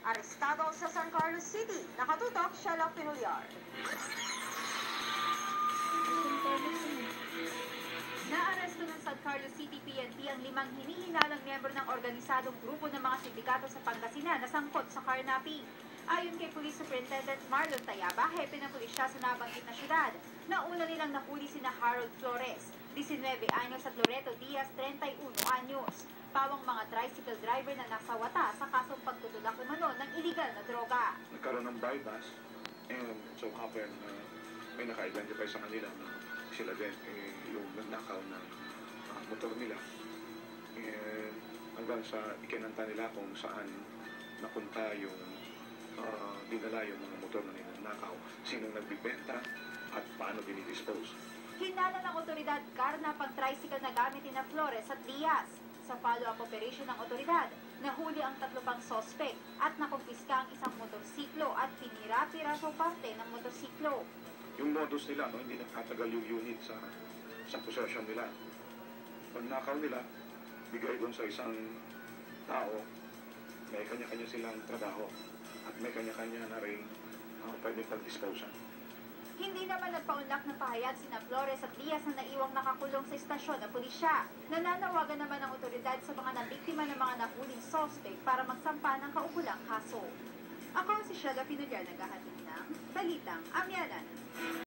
Arestado sa San Carlos City. Nakatutok, Sheila Pinulyar. Naaresto ng San Carlos City PNP ang 5 hinihinalang miyembro ng organisadong grupo ng mga sindikato sa Pangasinan na sangkot sa carnapping. Ayon kay Police Superintendent Marlon Tayaba, hepe ng pulisya sa nabanggit na syudad, nauna nilang nahuli sina Harold Flores, 19 anyos at Loreto Diaz, 31 anyos. Pawang mga tricycle driver na nasa wata sa kasong pagtutulak umano ng illegal na droga. Nagkaroon ng bypass and so happen na may naka-identify sa kanila na sila din yung nagnakaw ng motor nila. And hanggang sa ikinanta nila kung saan napunta yung dinala yung mga motor na ninanakaw, sinong nagbibenta at paano dinidispose. Hinala ng otoridad karna pang tricycle na gamit ni Flores at Diaz. Sa follow-up operation ng otoridad, nahuli ang 3 pang sospek at nakumpiska ang isang motorsiklo at pinira-piraso parte ng motorsiklo. Yung modus nila, hindi nagtatagal yung unit sa possession nila. Pag nakaw nila, bigay doon sa isang tao, may kanya-kanya silang trabaho at may kanya-kanya na rin pwedeng pag-disposan. Hindi naman nagpaunlak ng pahayag sina Flores at Diaz na naiwang nakakulong sa istasyon ng pulisya. Nananawagan naman ang otoridad sa mga nabiktima ng mga nahuling sospek para magsampa ng kaukulang kaso. Ako si Sheila Pinulyar, naghahatid ng Balitang Amyanan.